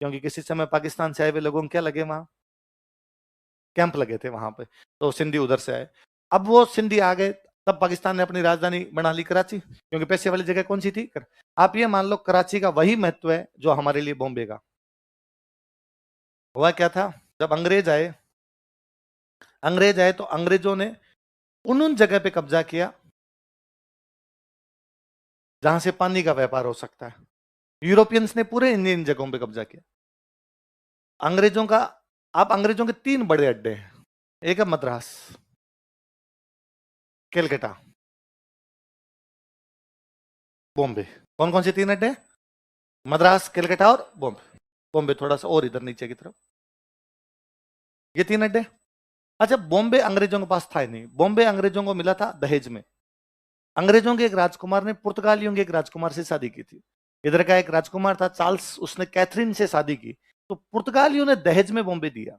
क्योंकि किसी समय पाकिस्तान से आए हुए लोगों को क्या लगे, वहां कैंप लगे थे वहां पे, तो सिंधी उधर से आए। अब वो सिंधी आ गए, तब पाकिस्तान ने अपनी राजधानी बना ली कराची, क्योंकि पैसे वाली जगह कौन सी थी? आप ये मान लो कराची का वही महत्व है जो हमारे लिए बॉम्बे का। हुआ क्या था, जब अंग्रेज आए तो अंग्रेजों ने उन उन जगह पे कब्जा किया जहां से पानी का व्यापार हो सकता है। यूरोपियंस ने पूरे इन जगहों पे कब्जा किया। अंग्रेजों का, आप अंग्रेजों के 3 बड़े अड्डे हैं, एक है मद्रास, केलकटा, बॉम्बे। कौन कौन से 3 अड्डे? मद्रास, केलकटा और बॉम्बे। बॉम्बे थोड़ा सा और इधर नीचे की तरफ, ये 3 अड्डे। अच्छा, बॉम्बे अंग्रेजों के पास था ही नहीं, बॉम्बे अंग्रेजों को मिला था दहेज में। अंग्रेजों के एक राजकुमार ने पुर्तगालियों के एक राजकुमार से शादी की थी। इधर का एक राजकुमार था चार्ल्स, उसने कैथरीन से शादी की, तो पुर्तगालियों ने दहेज में बॉम्बे दिया।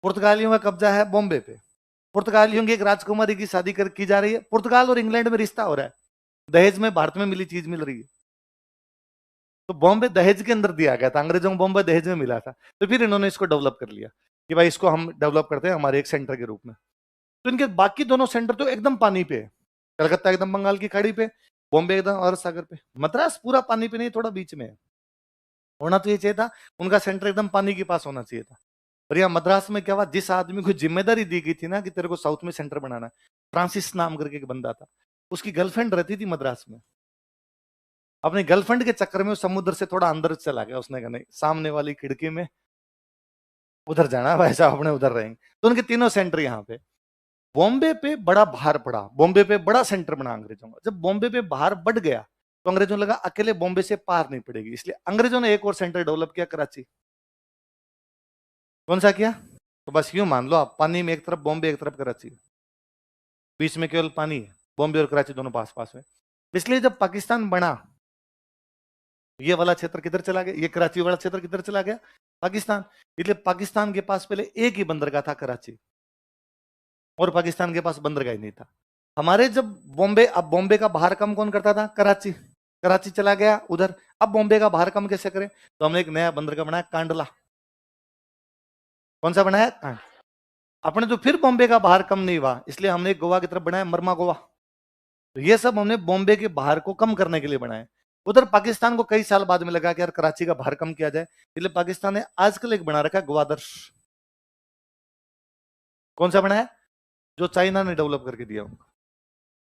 पुर्तगालियों का कब्जा है बॉम्बे पे, पुर्तगालियों की एक राजकुमारी की शादी कर की जा रही है, पुर्तगाल और इंग्लैंड में रिश्ता हो रहा है, दहेज में भारत में मिली चीज मिल रही है। तो बॉम्बे दहेज के अंदर दिया गया था, अंग्रेजों को बॉम्बे दहेज में मिला था, तो फिर इन्होंने इसको डेवलप कर लिया कि भाई इसको हम डेवलप करते हैं हमारे एक सेंटर के रूप में। तो इनके बाकी दोनों सेंटर तो एकदम पानी पे है, कलकत्ता एकदम बंगाल की खाड़ी पे, बॉम्बे एकदम अरब सागर पे, मद्रास पूरा पानी पे नहीं, थोड़ा बीच में है। होना तो ये चाहिए था, उनका सेंटर एकदम पानी के पास होना चाहिए था। पर यहाँ मद्रास में क्या हुआ, जिस आदमी को जिम्मेदारी दी गई थी ना कि तेरे को साउथ में सेंटर बनाना है, फ्रांसिस नाम करके एक बंदा था, उसकी गर्लफ्रेंड रहती थी मद्रास में। अपनी गर्लफ्रेंड के चक्कर में वो समुद्र से थोड़ा अंदर चला गया, उसने कहा नहीं, सामने वाली खिड़की में उधर जाना, वैसा अपने उधर रहेंगे। तो उनके तीनों सेंटर यहाँ पे। बॉम्बे पे बड़ा भार पड़ा, बॉम्बे पे बड़ा सेंटर बना अंग्रेजों का। जब बॉम्बे पे भार बढ़ गया तो अंग्रेजों ने लगा अकेले बॉम्बे से पार नहीं पड़ेगी, इसलिए अंग्रेजों ने एक और सेंटर डेवलप किया, कराची। कौन सा किया? तो बस यूं मान लो आप, पानी में एक तरफ बॉम्बे, एक तरफ कराची, बीच में केवल पानी है, बॉम्बे और कराची दोनों पास पास में। इसलिए जब पाकिस्तान बना, ये वाला क्षेत्र किधर चला गया, ये कराची वाला क्षेत्र किधर चला गया, पाकिस्तान। इसलिए पाकिस्तान के पास पहले एक ही बंदरगाह था, कराची, और पाकिस्तान के पास बंदरगाह ही नहीं था। हमारे जब बॉम्बे, अब बॉम्बे का भार कम कौन करता था? कराची। कराची चला गया उधर, अब बॉम्बे का भार कम कैसे करें? तो हमने एक नया बंदरगाह बनाया, कांडला। कौन सा बनाया? अपने तो फिर बॉम्बे का भार कम नहीं हुआ, इसलिए हमने गोवा की तरफ बनाया, मरमा गोवा। तो ये सब हमने बॉम्बे के भार को कम करने के लिए बनाए। उधर पाकिस्तान को कई साल बाद में लगा कि यार कराची का भार कम किया जाए, इसलिए पाकिस्तान ने आजकल एक बना रखा है, गोवादर्श। कौन सा बनाया? जो चाइना ने डेवलप करके दिया उनको।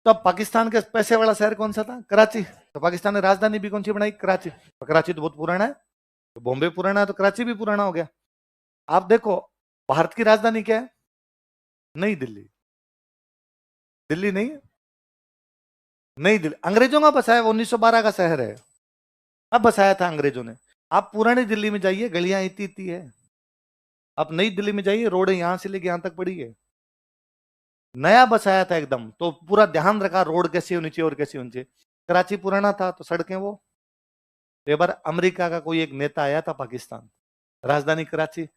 तो अब पाकिस्तान के पैसे वाला शहर कौन सा था? कराची। तो पाकिस्तान ने राजधानी भी कौन सी बनाई? कराची। तो कराची तो बहुत पुराना है, तो बॉम्बे पुराना है तो कराची भी पुराना हो गया। आप देखो, भारत की राजधानी क्या है? नई दिल्ली। दिल्ली नहीं है, नई दिल्ली अंग्रेजों का बसाया, 1912 का शहर है, अब बसाया था अंग्रेजों ने। आप पुरानी दिल्ली में जाइए, गलियां इतनी इतनी है। आप नई दिल्ली में जाइए, रोड यहां से लेके यहां तक पड़ी है, नया बसाया था एकदम, तो पूरा ध्यान रखा रोड कैसी होनी चाहिए और कैसी होनी चाहिए। कराची पुराना था तो सड़कें वो। एक बार अमेरिका का कोई एक नेता आया था पाकिस्तान, राजधानी कराची,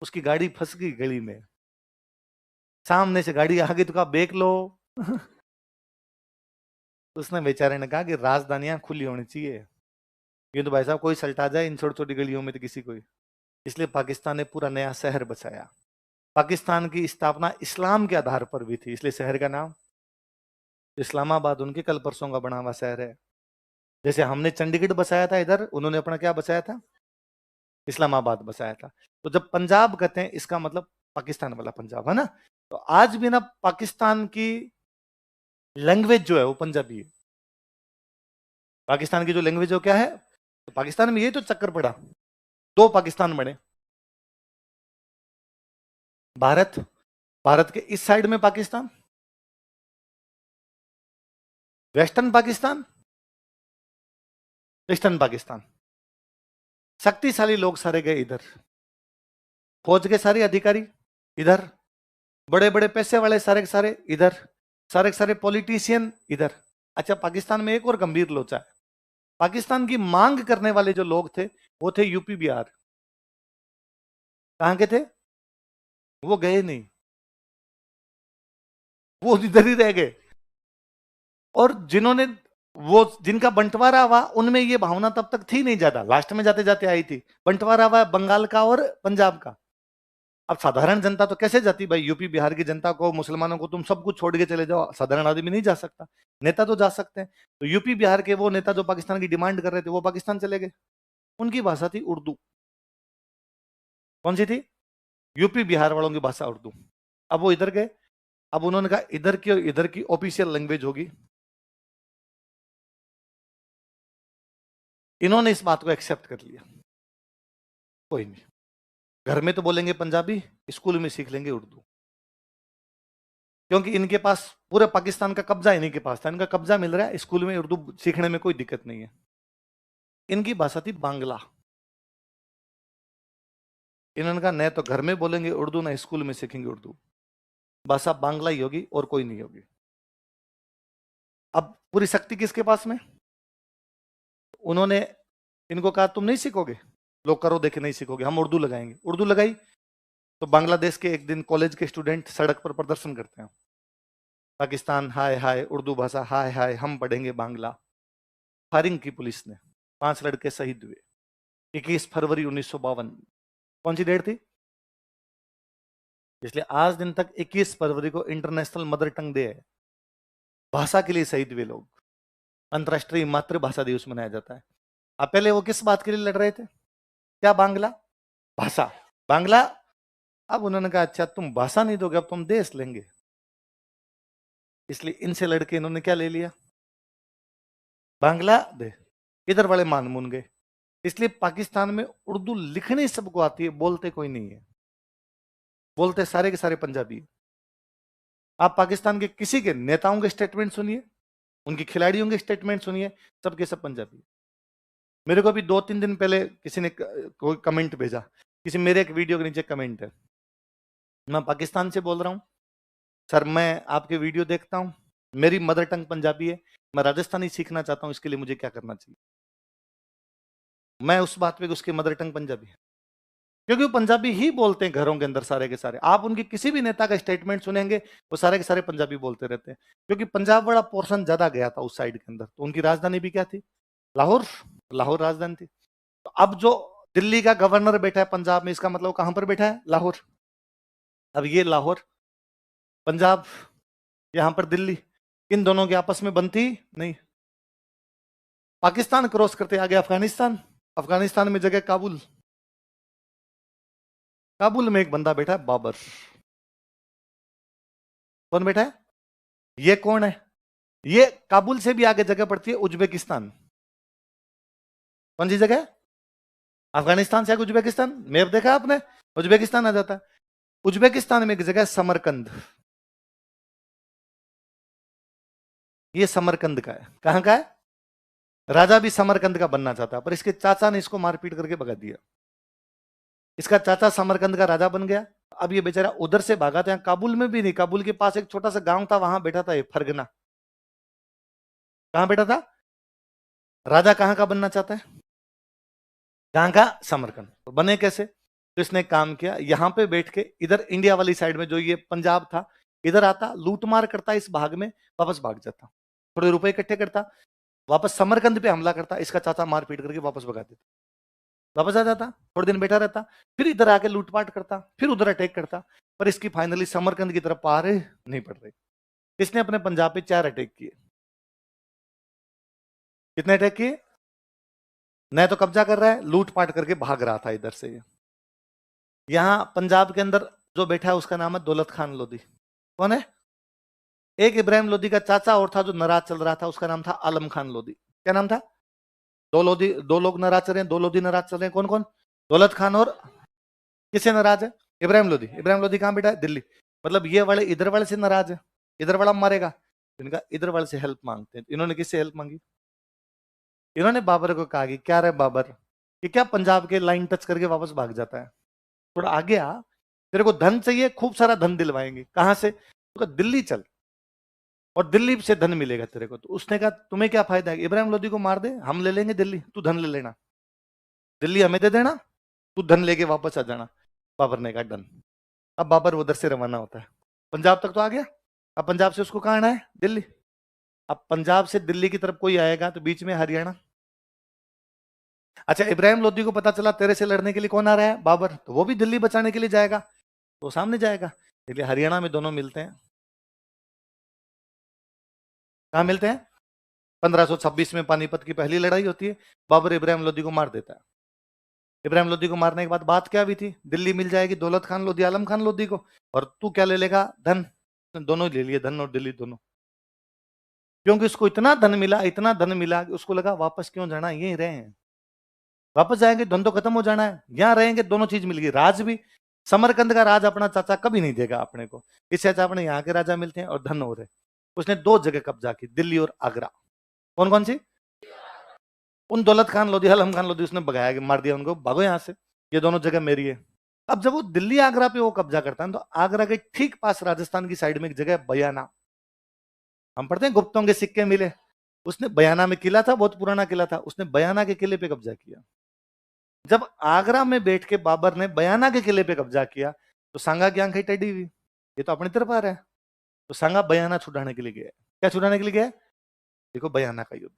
उसकी गाड़ी फंस गई गली में, सामने से गाड़ी आ गई तो कहा बेक लो। उसने बेचारे ने कहा कि राजधानियां खुली होनी चाहिए, ये तो भाई साहब कोई सल्टा जाए इन छोटी छोटी गलियों में तो किसी को। इसलिए पाकिस्तान ने पूरा नया शहर बसाया। पाकिस्तान की स्थापना इस्लाम के आधार पर भी थी, इसलिए शहर का नाम इस्लामाबाद उनके कल परसों का बना हुआ शहर है। जैसे हमने चंडीगढ़ बसाया था इधर, उन्होंने अपना क्या बसाया था, इस्लामाबाद बसाया था। तो जब पंजाब कहते हैं इसका मतलब पाकिस्तान वाला पंजाब है ना। तो आज भी ना पाकिस्तान की लैंग्वेज जो है वो पंजाबी है। पाकिस्तान की जो लैंग्वेज है वो क्या है, तो पाकिस्तान में ये तो चक्कर पड़ा, दो पाकिस्तान बने। भारत, भारत के इस साइड में पाकिस्तान, वेस्टर्न पाकिस्तान, ईस्टर्न पाकिस्तान। शक्तिशाली लोग सारे गए इधर, फौज के सारे अधिकारी इधर, बड़े बड़े पैसे वाले सारे के सारे इधर, सारे के सारे पॉलिटिशियन इधर। अच्छा, पाकिस्तान में एक और गंभीर लोचा है, पाकिस्तान की मांग करने वाले जो लोग थे वो थे यूपी बिहार। कहां के थे, वो गए नहीं, वो इधर ही रह गए। और जिन्होंने वो जिनका बंटवारा हुआ उनमें ये भावना तब तक थी नहीं, ज्यादा लास्ट में जाते जाते आई थी। बंटवारा हुआ बंगाल का और पंजाब का। अब साधारण जनता तो कैसे जाती भाई, यूपी बिहार की जनता को, मुसलमानों को तुम सब कुछ छोड़ के चले जाओ, साधारण आदमी नहीं जा सकता। नेता तो जा सकते हैं। तो यूपी बिहार के वो नेता जो पाकिस्तान की डिमांड कर रहे थे वो पाकिस्तान चले गए। उनकी भाषा थी उर्दू। कौन सी थी, यूपी बिहार वालों की भाषा उर्दू। अब वो इधर गए, अब उन्होंने कहा इधर की और इधर की ऑफिशियल लैंग्वेज होगी। इन्होंने इस बात को एक्सेप्ट कर लिया, कोई नहीं, घर में तो बोलेंगे पंजाबी, स्कूल में सीख लेंगे उर्दू। क्योंकि इनके पास पूरे पाकिस्तान का कब्जा इन्हीं के पास था, इनका कब्जा मिल रहा है, स्कूल में उर्दू सीखने में कोई दिक्कत नहीं है। इनकी भाषा थी बांग्ला। इन्होंने कहा न तो घर में बोलेंगे उर्दू, ना स्कूल में सीखेंगे उर्दू, भाषा बांग्ला ही होगी और कोई नहीं होगी। अब पूरी शक्ति किसके पास में, उन्होंने इनको कहा तुम नहीं सीखोगे, लोग करो देखे नहीं सीखोगे, हम उर्दू लगाएंगे। उर्दू लगाई तो बांग्लादेश के एक दिन कॉलेज के स्टूडेंट सड़क पर प्रदर्शन करते हैं, पाकिस्तान हाय हाय, उर्दू भाषा हाय हाय, हम पढ़ेंगे बांग्ला। फायरिंग की पुलिस ने, 5 लड़के शहीद हुए। 21 फरवरी 1952 कौन सी डेट थी, इसलिए आज दिन तक 21 फरवरी को इंटरनेशनल मदर टंग डे है। भाषा के लिए शहीद हुए लोग, अंतरराष्ट्रीय मातृभाषा दिवस मनाया जाता है। अब पहले वो किस बात के लिए लड़ रहे थे, क्या, बांग्ला भाषा, बांग्ला। अब उन्होंने कहा अच्छा तुम भाषा नहीं दोगे, अब तुम देश लेंगे। इसलिए इनसे लड़के इन्होंने क्या ले लिया, बांग्लादेश। इधर वाले मान मुन गए। इसलिए पाकिस्तान में उर्दू लिखनी सबको आती है, बोलते कोई नहीं है, बोलते सारे के सारे पंजाबी है। आप पाकिस्तान के किसी के नेताओं के स्टेटमेंट सुनिए, उनकी खिलाड़ियों के स्टेटमेंट सुनिए, सबके सब पंजाबी। मेरे को अभी 2-3 दिन पहले किसी ने कोई कमेंट भेजा, किसी मेरे एक वीडियो के नीचे कमेंट है, मैं पाकिस्तान से बोल रहा हूं सर, मैं आपके वीडियो देखता हूं, मेरी मदर टंग पंजाबी है, मैं राजस्थानी सीखना चाहता हूं, इसके लिए मुझे क्या करना चाहिए। मैं उस बात पे उसकी मदर टंग पंजाबी है, क्योंकि वो पंजाबी ही बोलते हैं घरों के अंदर सारे के सारे। आप उनके किसी भी नेता का स्टेटमेंट सुनेंगे वो सारे के सारे पंजाबी बोलते रहते हैं, क्योंकि पंजाब वाला पोर्शन ज्यादा गया था उस साइड के अंदर। तो उनकी राजधानी भी क्या थी, लाहौर, लाहौर राजधानी थी। तो अब जो दिल्ली का गवर्नर बैठा है पंजाब में, इसका मतलब कहां पर बैठा है, लाहौर। अब ये लाहौर, पंजाब, यहां पर दिल्ली, इन दोनों की आपस में बनती नहीं। पाकिस्तान क्रॉस करते आ गया अफगानिस्तान, अफगानिस्तान में जगह काबुल, काबुल में एक बंदा बैठा है बाबर। कौन बैठा है, ये कौन है, ये काबुल से भी आगे जगह पड़ती है उज्बेकिस्तान। कौन सी जगह, अफगानिस्तान से आगे उज्बेकिस्तान, मैप देखा आपने, उज्बेकिस्तान आ जाता है। उज्बेकिस्तान में एक जगह है समरकंद, ये समरकंद का है। कहां का है, राजा भी समरकंद का बनना चाहता, पर इसके चाचा ने इसको मारपीट करके भगा दिया। इसका चाचा समरकंद का राजा बन गया। अब ये बेचारा उधर से भागा था, काबुल में भी नहीं, काबुल के पास एक छोटा सा गांव था, वहां बैठा था ये फरगना। कहां बैठा था, राजा कहां का बनना चाहता है, कहां का, समरकंद। तो बने कैसे, तो इसने काम किया, यहाँ पे बैठ के इधर इंडिया वाली साइड में जो ये पंजाब था, इधर आता, लूटमार करता इस भाग में, वापस भाग जाता, थोड़े रुपए इकट्ठे करता, वापस समरकंद पे हमला करता, इसका चाचा मार पीट करके वापस भगा देता, वापस आ जाता, थोड़े दिन बैठा रहता, फिर इधर आके लूटपाट करता, फिर उधर अटैक करता, पर इसकी फाइनली समरकंद की तरफ पार नहीं पड़ रही। इसने अपने पंजाब पे 4 अटैक किए। कितने अटैक किए? न तो कब्जा कर रहा है, लूटपाट करके भाग रहा था इधर से। यहां पंजाब के अंदर जो बैठा है उसका नाम है दौलत खान लोधी। कौन है? एक इब्राहिम लोधी का चाचा और था जो नाराज चल रहा था, उसका नाम था आलम खान लोधी। क्या नाम था? दो लोधी, दो लोग नाराज चल रहे हैं, दो लोधी नाराज चल रहे हैं। कौन कौन? दौलत खान और किससे नाराज है? इब्राहिम लोधी। इब्राहिम लोधी कहां बैठा है? दिल्ली। मतलब ये वाले इधर वाले से नाराज है, इधर वाला मारेगा, इनका इधर वाले से हेल्प मांगते हैं। इन्होंने किससे हेल्प मांगी? इन्होंने बाबर को कहा कि क्या रे बाबर, कि क्या पंजाब के लाइन टच करके वापस भाग जाता है, थोड़ा आगे आ, तेरे को धन चाहिए, खूब सारा धन दिलवाएंगे। कहां से? तो दिल्ली चल और दिल्ली से धन मिलेगा तेरे को। तो उसने कहा तुम्हें क्या फायदा है, इब्राहिम लोधी को मार दे, हम ले लेंगे दिल्ली, तू धन ले लेना, दिल्ली हमें दे देना, तू धन लेके वापस आ जाना। बाबर ने कहा डन। अब बाबर उधर से रवाना होता है, पंजाब तक तो आ गया। अब पंजाब से उसको कहां आना है? दिल्ली। अब पंजाब से दिल्ली की तरफ कोई आएगा तो बीच में हरियाणा। अच्छा, इब्राहिम लोधी को पता चला तेरे से लड़ने के लिए कौन आ रहा है? बाबर। तो वो भी दिल्ली बचाने के लिए जाएगा, तो सामने जाएगा, इसलिए हरियाणा में दोनों मिलते हैं। कहां मिलते हैं? 1526 में पानीपत की पहली लड़ाई होती है, बाबर इब्राहिम लोधी को मार देता है। इब्राहिम लोधी को मारने के बाद बात क्या हुई थी? दिल्ली मिल जाएगी दौलत खान लोधी, आलम खान लोधी को, और तू क्या ले लेगा? धन। दोनों ही ले लिए, धन और दिल्ली दोनों, क्योंकि उसको इतना धन मिला, इतना धन मिला कि उसको लगा वापस क्यों जाना, यहीं रहे हैं, वापस जाएंगे धन तो खत्म हो जाना है, यहां रहेंगे दोनों चीज मिल गई। राज भी, समरकंद का राज अपना चाचा कभी नहीं देगा अपने को, इससे अच्छा अपने यहाँ के राजा मिलते हैं और धन हो रहे। उसने 2 जगह कब्जा की, दिल्ली और आगरा। कौन कौन सी? उन दौलत खान लोधी, आलम खान लोधी उसने भगाया, मार दिया उनको, भागो यहां से, ये दोनों जगह मेरी है। अब जब वो दिल्ली आगरा पे वो कब्जा करता है, तो आगरा के ठीक पास राजस्थान की साइड में एक जगह है बयाना, हम पढ़ते हैं गुप्तों के सिक्के मिले, उसने बयाना में किला था, बहुत पुराना किला था, उसने बयाना के किले पे कब्जा किया। जब आगरा में बैठ के बाबर ने बयाना के किले पे कब्जा किया, तो सांगा की आंखें टेढ़ी हुई, ये तो अपनी तरफ आ रहा है, तो सांगा बयाना छुड़ाने के लिए गया। क्या छुड़ाने के लिए गया? देखो बयाना का युद्ध।